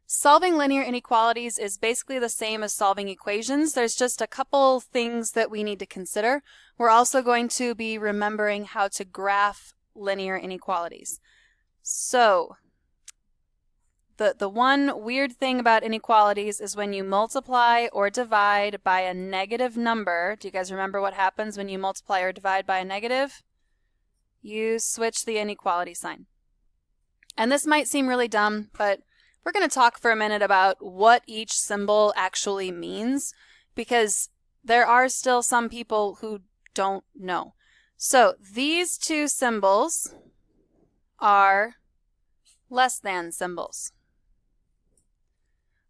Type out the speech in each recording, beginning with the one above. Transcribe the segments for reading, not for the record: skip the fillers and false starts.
Solving linear inequalities is basically the same as solving equations. There's just a couple things that we need to consider. We're also going to be remembering how to graph linear inequalities. So, the one weird thing about inequalities is when you multiply or divide by a negative number. Do you guys remember what happens when you multiply or divide by a negative? You switch the inequality sign. And this might seem really dumb, but we're going to talk for a minute about what each symbol actually means, because there are still some people who don't know. So these two symbols are less than symbols.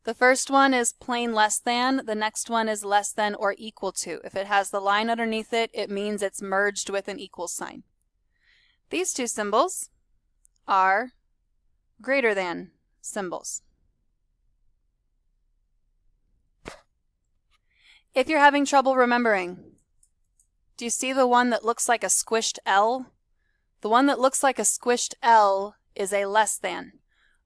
The first one is plain less than. The next one is less than or equal to. If it has the line underneath it, it means it's merged with an equal sign. These two symbols are greater than symbols. If you're having trouble remembering, do you see the one that looks like a squished L? The one that looks like a squished L is a less than.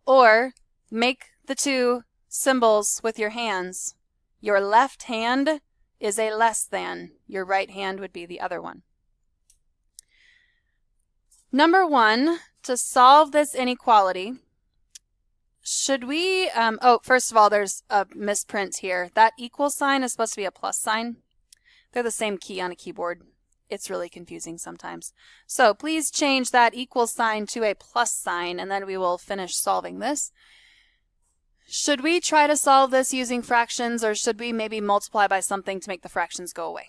Or make the two symbols with your hands. Your left hand is a less than. Your right hand would be the other one. Number one, to solve this inequality, should we, first of all, there's a misprint here. That equal sign is supposed to be a plus sign. They're the same key on a keyboard. It's really confusing sometimes. So please change that equal sign to a plus sign, and then we will finish solving this. Should we try to solve this using fractions, or should we maybe multiply by something to make the fractions go away?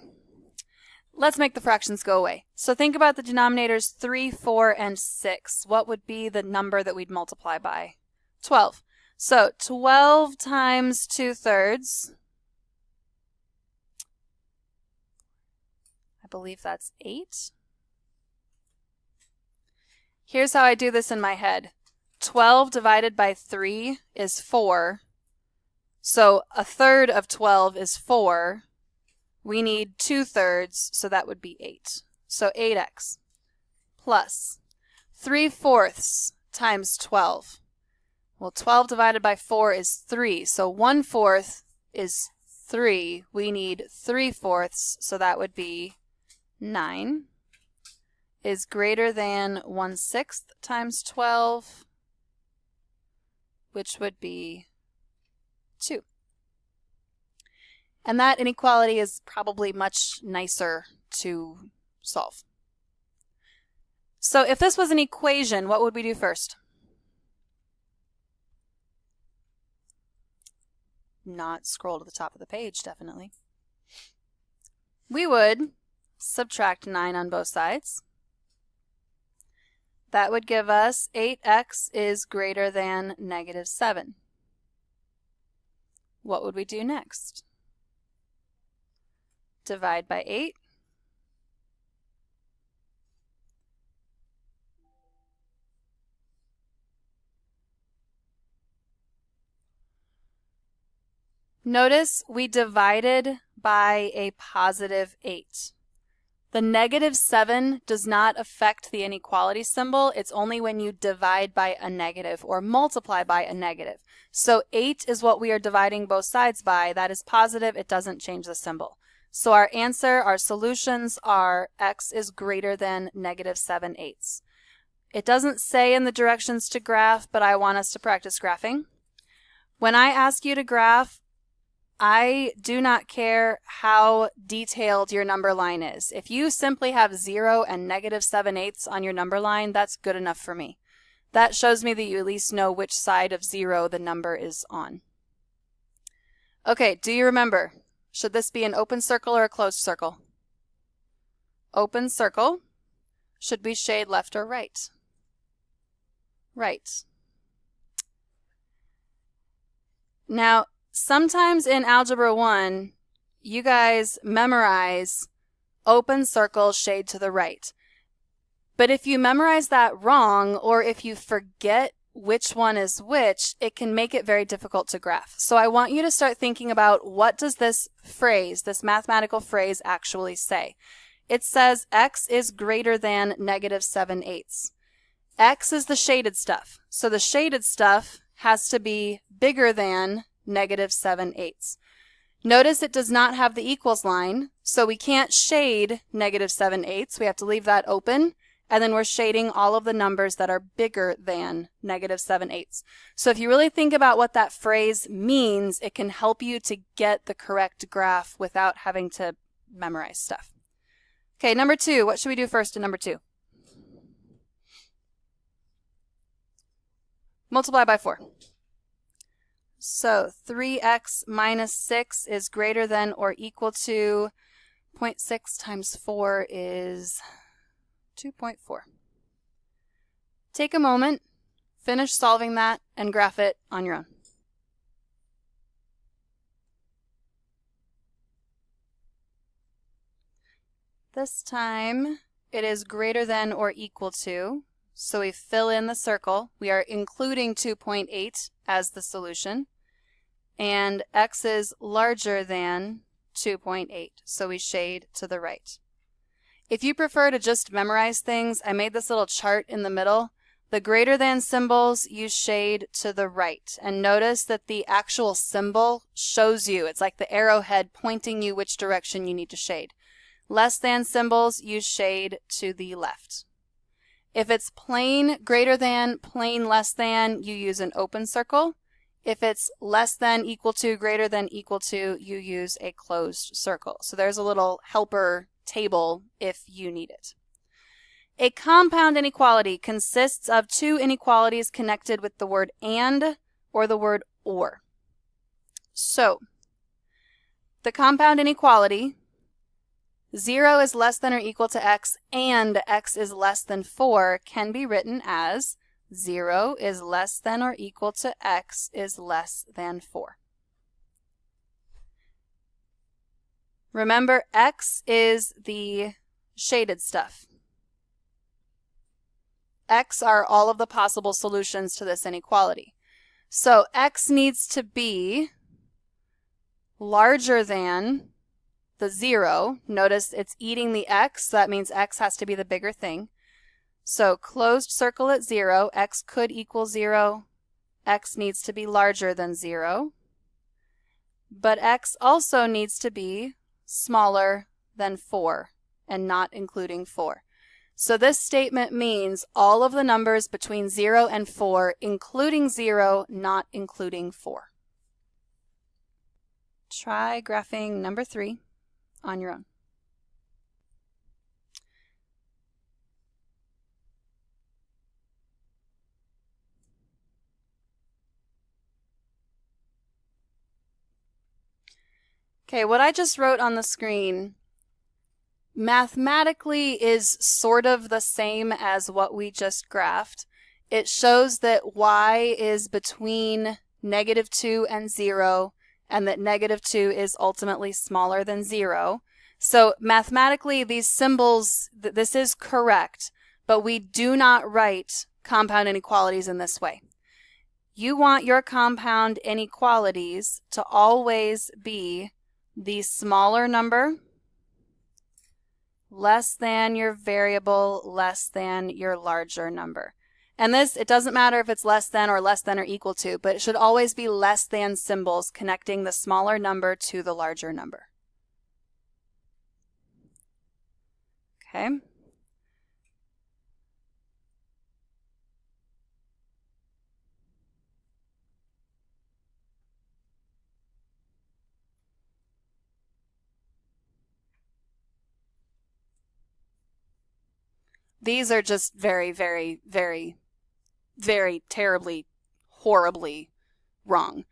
Let's make the fractions go away. So think about the denominators 3, 4, and 6. What would be the number that we'd multiply by? 12. So 12 times 2/3. I believe that's 8. Here's how I do this in my head. 12 divided by 3 is 4. So a third of 12 is 4. We need 2/3, so that would be 8. So 8x plus 3/4 times 12. Well, 12 divided by 4 is 3, so 1/4 is 3. We need 3/4, so that would be 9. Is greater than 1/6 times 12, which would be 2. And that inequality is probably much nicer to solve. So if this was an equation, what would we do first? Not scroll to the top of the page, definitely. We would subtract 9 on both sides. That would give us 8x is greater than -7. What would we do next? Divide by 8. Notice we divided by a positive 8. The -7 does not affect the inequality symbol. It's only when you divide by a negative or multiply by a negative. So 8 is what we are dividing both sides by. That is positive. It doesn't change the symbol. So our answer, our solutions are x is greater than -7/8. It doesn't say in the directions to graph, but I want us to practice graphing. When I ask you to graph, I do not care how detailed your number line is. If you simply have 0 and -7/8 on your number line, that's good enough for me. That shows me that you at least know which side of 0 the number is on. Okay, do you remember? Should this be an open circle or a closed circle? Open circle. Should we shade left or right? Right. Now, sometimes in Algebra 1, you guys memorize open circle, shade to the right. But if you memorize that wrong, or if you forget which one is which, it can make it very difficult to graph. So I want you to start thinking about, what does this phrase, this mathematical phrase, actually say? It says x is greater than -7/8. X is the shaded stuff. So the shaded stuff has to be bigger than negative 7/8. Notice it does not have the equals line, so we can't shade negative 7/8. We have to leave that open, and then we're shading all of the numbers that are bigger than negative 7/8. So if you really think about what that phrase means, it can help you to get the correct graph without having to memorize stuff. Okay, number 2. What should we do first in number 2? Multiply by 4. So 3x minus 6 is greater than or equal to 0.6 times 4 is 2.4. Take a moment, finish solving that, and graph it on your own. This time it is greater than or equal to, so we fill in the circle. We are including 2.8 as the solution, and x is larger than 2.8, so we shade to the right. If you prefer to just memorize things, I made this little chart in the middle. The greater than symbols you shade to the right, and notice that the actual symbol shows you. It's like the arrowhead pointing you which direction you need to shade. Less than symbols you shade to the left. If it's plain greater than, plain less than, you use an open circle. If it's less than, equal to, greater than, equal to, you use a closed circle. So there's a little helper table if you need it. A compound inequality consists of two inequalities connected with the word and or the word or. So the compound inequality, 0 is less than or equal to x and x is less than 4, can be written as 0 is less than or equal to x is less than 4. Remember, x is the shaded stuff. X are all of the possible solutions to this inequality. So x needs to be larger than the 0. Notice it's eating the x, so that means x has to be the bigger thing. So closed circle at 0, x could equal 0. X needs to be larger than 0. But x also needs to be smaller than 4, and not including 4. So this statement means all of the numbers between 0 and 4, including 0, not including 4. Try graphing number 3 on your own. Okay, what I just wrote on the screen mathematically is sort of the same as what we just graphed. It shows that y is between -2 and 0, and that -2 is ultimately smaller than 0. So mathematically, these symbols, this is correct, but we do not write compound inequalities in this way. You want your compound inequalities to always be the smaller number less than your variable less than your larger number. And this, it doesn't matter if it's less than or equal to, but it should always be less than symbols connecting the smaller number to the larger number. Okay. These are just very, very, very, very terribly, horribly wrong.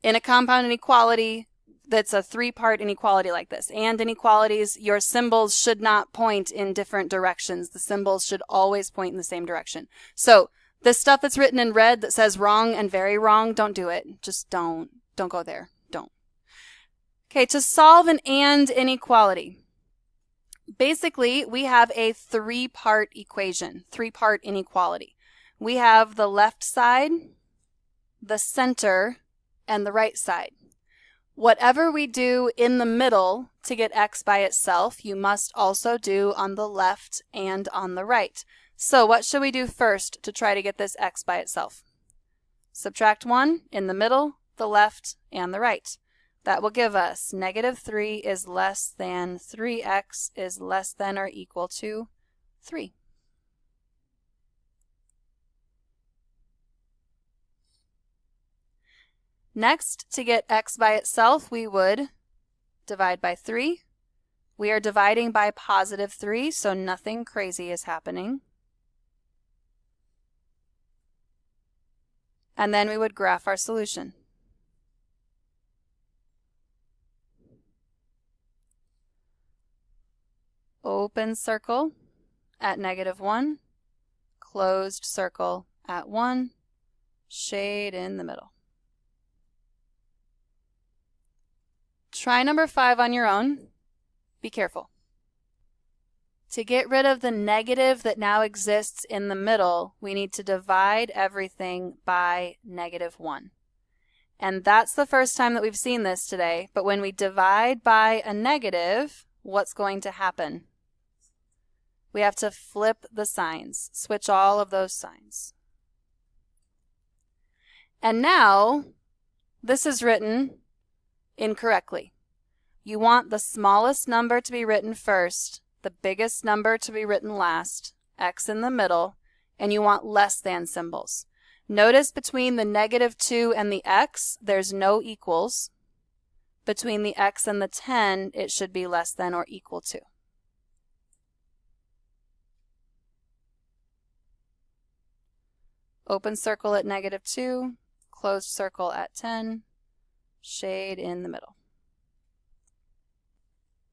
In a compound inequality that's a three-part inequality like this, and inequalities, your symbols should not point in different directions. The symbols should always point in the same direction. So this stuff that's written in red that says wrong and very wrong, don't do it. Just don't go there. Don't. Okay, to solve an and inequality. Basically, we have a three-part equation, three-part inequality. We have the left side, the center, and the right side. Whatever we do in the middle to get x by itself, you must also do on the left and on the right. So what should we do first to try to get this x by itself? Subtract 1 in the middle, the left, and the right. That will give us -3 is less than 3x is less than or equal to 3. Next, to get x by itself, we would divide by 3. We are dividing by +3, so nothing crazy is happening. And then we would graph our solution. Open circle at -1, closed circle at 1, shade in the middle. Try number 5 on your own. Be careful. To get rid of the negative that now exists in the middle, we need to divide everything by -1. And that's the first time that we've seen this today. But when we divide by a negative, what's going to happen? We have to flip the signs, switch all of those signs. And now, this is written incorrectly. You want the smallest number to be written first, the biggest number to be written last, x in the middle, and you want less than symbols. Notice between the -2 and the x, there's no equals. Between the x and the 10, it should be less than or equal to. Open circle at -2, closed circle at 10, shade in the middle.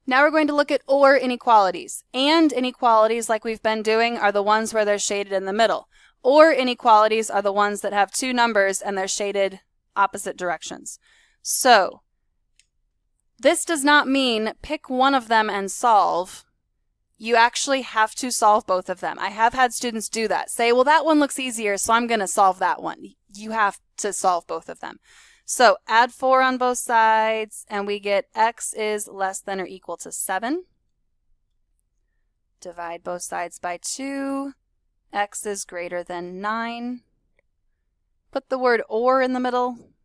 Now we're going to look at or inequalities. And inequalities, like we've been doing, are the ones where they're shaded in the middle. Or inequalities are the ones that have two numbers and they're shaded opposite directions. So, this does not mean pick one of them and solve. You actually have to solve both of them. I have had students do that. Say, well, that one looks easier, so I'm going to solve that one. You have to solve both of them. So add 4 on both sides, and we get x is less than or equal to 7. Divide both sides by 2. X is greater than 9. Put the word or in the middle.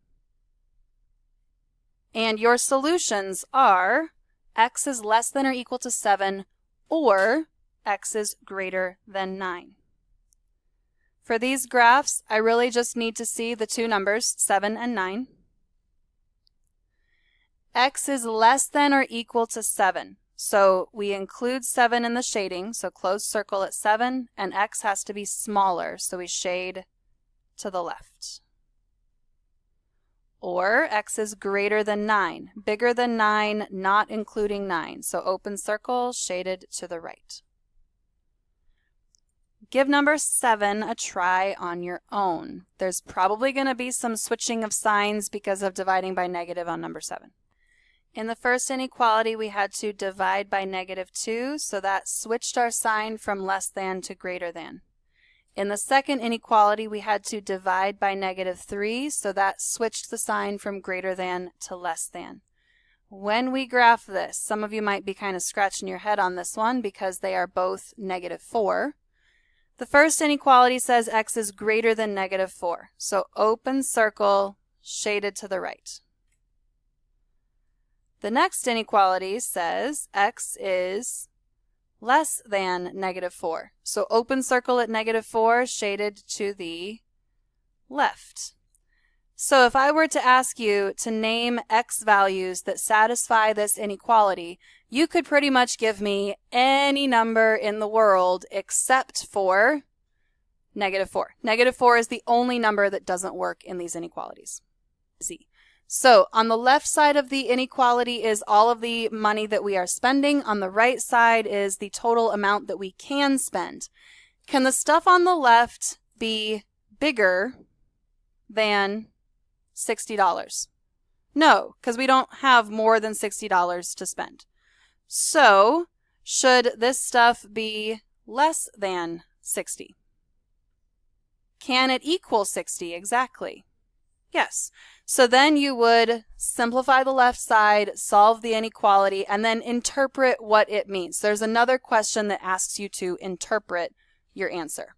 And your solutions are x is less than or equal to 7 or x is greater than 9. For these graphs, I really just need to see the two numbers, 7 and 9. X is less than or equal to 7. So we include 7 in the shading, so closed circle at 7, and x has to be smaller, so we shade to the left. Or x is greater than 9, bigger than 9, not including 9, so open circle, shaded to the right. Give number 7 a try on your own. There's probably going to be some switching of signs because of dividing by negative on number 7. In the first inequality, we had to divide by -2, so that switched our sign from less than to greater than. In the second inequality, we had to divide by -3, so that switched the sign from greater than to less than. When we graph this, some of you might be kind of scratching your head on this one because they are both -4. The first inequality says x is greater than -4, so open circle, shaded to the right. The next inequality says x is less than -4. So open circle at -4, shaded to the left. So if I were to ask you to name x values that satisfy this inequality, you could pretty much give me any number in the world except for -4. -4 is the only number that doesn't work in these inequalities. Z. So on the left side of the inequality is all of the money that we are spending. On the right side is the total amount that we can spend. Can the stuff on the left be bigger than $60? No, because we don't have more than $60 to spend. So should this stuff be less than 60? Can it equal 60 exactly? Yes. So then you would simplify the left side, solve the inequality, and then interpret what it means. There's another question that asks you to interpret your answer.